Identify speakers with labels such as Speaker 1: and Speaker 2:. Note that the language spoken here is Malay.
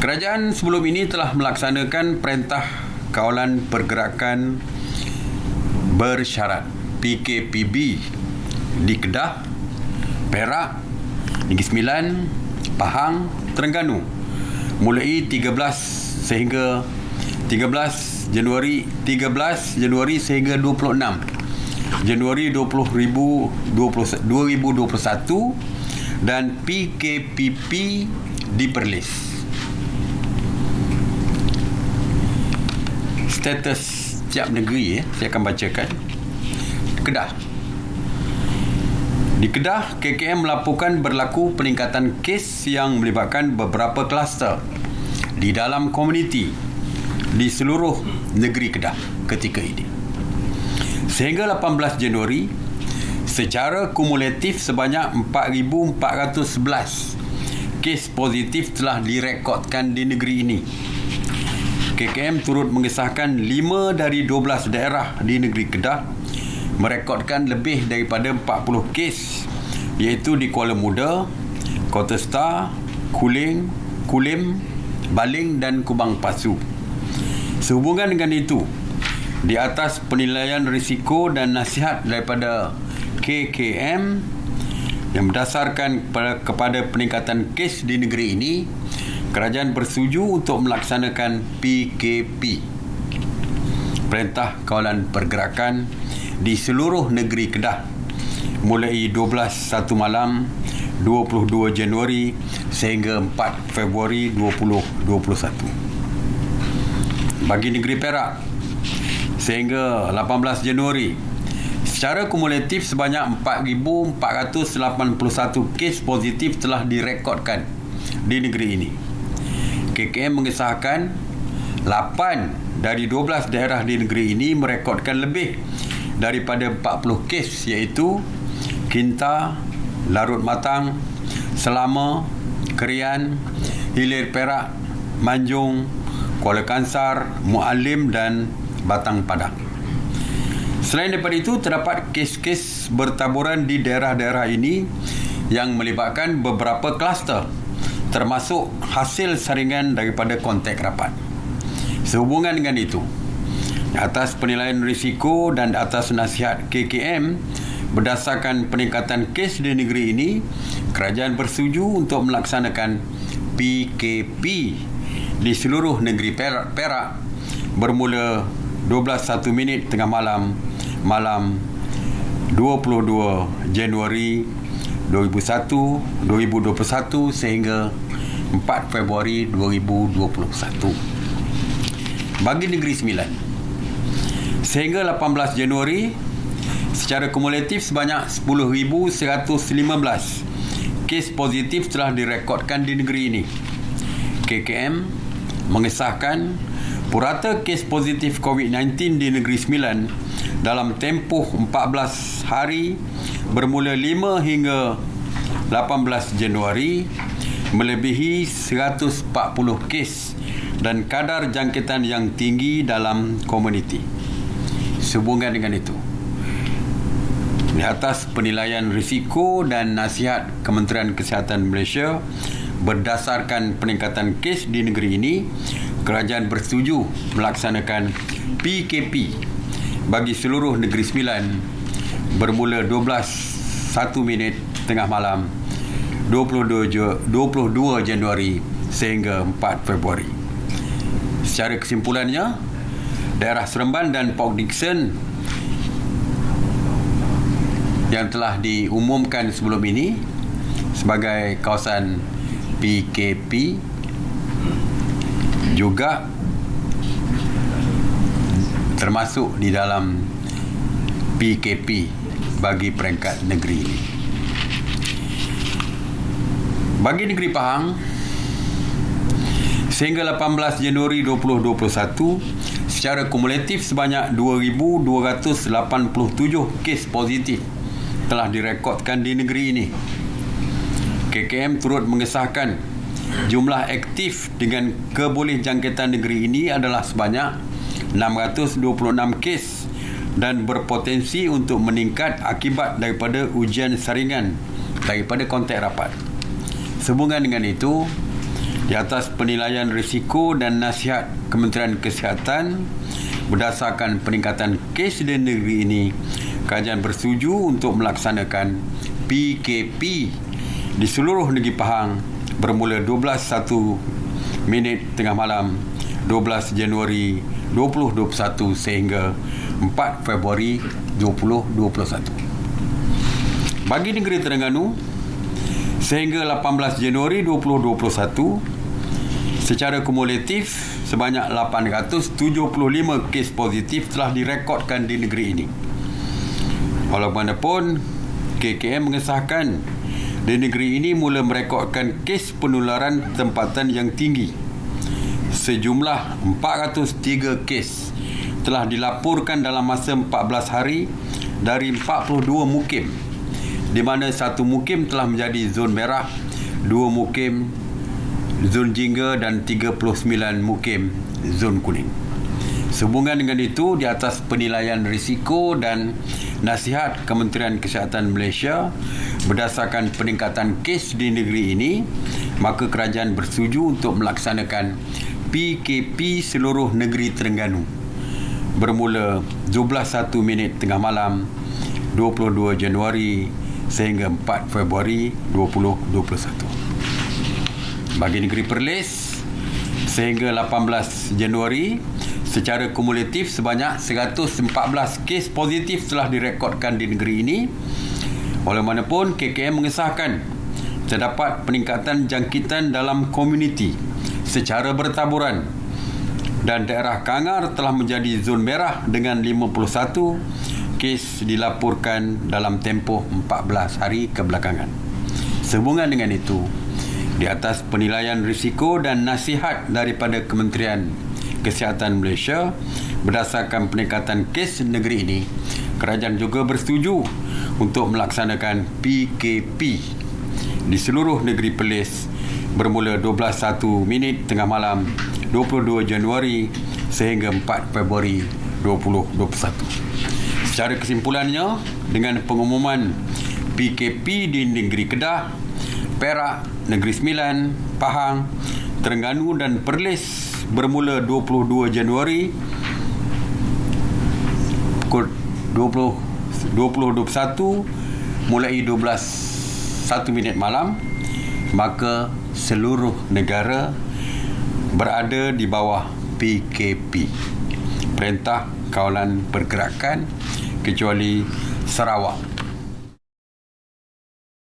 Speaker 1: Kerajaan sebelum ini telah melaksanakan Perintah Kawalan Pergerakan Bersyarat PKPB di Kedah, Perak, Negeri Sembilan, Pahang, Terengganu mulai 13 Januari sehingga 26 Januari 2021 dan PKPP diperlis. Status setiap negeri saya akan bacakan. Kedah. Di Kedah, KKM melaporkan berlaku peningkatan kes yang melibatkan beberapa kluster di dalam komuniti di seluruh negeri Kedah ketika ini. Sehingga 18 Januari, secara kumulatif sebanyak 4,411 kes positif telah direkodkan di negeri ini. KKM turut mengesahkan 5 dari 12 daerah di negeri Kedah merekodkan lebih daripada 40 kes, iaitu di Kuala Muda, Kota Star, Kulim, Baling dan Kubang Pasu. Sehubungan dengan itu, di atas penilaian risiko dan nasihat daripada KKM yang berdasarkan kepada peningkatan kes di negeri ini, kerajaan bersetuju untuk melaksanakan PKP, Perintah Kawalan Pergerakan di seluruh negeri Kedah mulai 12 malam 22 Januari sehingga 4 Februari 2021. Bagi negeri Perak, sehingga 18 Januari, secara kumulatif sebanyak 4,481 kes positif telah direkodkan di negeri ini. KKM mengesahkan 8 dari 12 daerah di negeri ini merekodkan lebih daripada 40 kes, iaitu Kinta, Larut Matang, Selama, Kerian, Hilir Perak, Manjung, Kuala Kansar, Mualim dan Batang Padang. Selain daripada itu, terdapat kes-kes bertaburan di daerah-daerah ini yang melibatkan beberapa kluster, termasuk hasil saringan daripada kontak rapat. Sehubungan dengan itu, atas penilaian risiko dan atas nasihat KKM berdasarkan peningkatan kes di negeri ini, kerajaan bersetuju untuk melaksanakan PKP di seluruh negeri Perak bermula 12:01 tengah malam 22 Januari 2021 sehingga 4 Februari 2021. Bagi Negeri Sembilan, sehingga 18 Januari, secara kumulatif sebanyak 10,115 kes positif telah direkodkan di negeri ini. KKM mengesahkan purata kes positif COVID-19 di Negeri Sembilan dalam tempoh 14 hari bermula 5 hingga 18 Januari melebihi 140 kes dan kadar jangkitan yang tinggi dalam komuniti. Sehubungan dengan itu, di atas penilaian risiko dan nasihat Kementerian Kesihatan Malaysia berdasarkan peningkatan kes di negeri ini, kerajaan bersetuju melaksanakan PKP bagi seluruh Negeri Sembilan bermula 12:01 tengah malam 22 Januari sehingga 4 Februari. Secara kesimpulannya, daerah Seremban dan Port Dickson yang telah diumumkan sebelum ini sebagai kawasan PKP juga termasuk di dalam PKP bagi peringkat negeri ini. Bagi negeri Pahang, sehingga 18 Januari 2021, secara kumulatif sebanyak 2,287 kes positif telah direkodkan di negeri ini. KKM turut mengesahkan jumlah aktif dengan kebolehjangkitan negeri ini adalah sebanyak 626 kes dan berpotensi untuk meningkat akibat daripada ujian saringan daripada kontak rapat. Sehubungan dengan itu, Di atas penilaian risiko dan nasihat Kementerian Kesihatan berdasarkan peningkatan kes di negeri ini, kerajaan bersetuju untuk melaksanakan PKP di seluruh negeri Pahang bermula 12.01 tengah malam 12 Januari 2021 sehingga 4 Februari 2021. Bagi negeri Terengganu, sehingga 18 Januari 2021, secara kumulatif sebanyak 875 kes positif telah direkodkan di negeri ini. Walaupun KKM mengesahkan di negeri ini mula merekodkan kes penularan tempatan yang tinggi. Sejumlah 403 kes telah dilaporkan dalam masa 14 hari dari 42 mukim, di mana satu mukim telah menjadi zon merah, 2 mukim zon jingga dan 39 mukim zon kuning. Sehubungan dengan itu, di atas penilaian risiko dan nasihat Kementerian Kesihatan Malaysia berdasarkan peningkatan kes di negeri ini, maka kerajaan bersetuju untuk melaksanakan PKP seluruh negeri Terengganu bermula 12.01 tengah malam 22 Januari sehingga 4 Februari 2021. Bagi negeri Perlis, sehingga 18 Januari, secara kumulatif sebanyak 114 kes positif telah direkodkan di negeri ini. Walaupun KKM mengesahkan terdapat peningkatan jangkitan dalam komuniti secara bertaburan dan daerah Kangar telah menjadi zon merah dengan 51 kes dilaporkan dalam tempoh 14 hari kebelakangan. Sehubungan dengan itu, di atas penilaian risiko dan nasihat daripada Kementerian Kesihatan Malaysia berdasarkan peningkatan kes negeri ini, kerajaan juga bersetuju untuk melaksanakan PKP di seluruh negeri Perlis bermula 12.01 tengah malam 22 Januari sehingga 4 Februari 2021. Secara kesimpulannya, dengan pengumuman PKP di negeri Kedah, Perak, Negeri Sembilan, Pahang, Terengganu dan Perlis bermula 22 Januari pukul 20.21 mulai 12.01 malam, maka seluruh negara berada di bawah PKP, Perintah Kawalan Pergerakan, kecuali Sarawak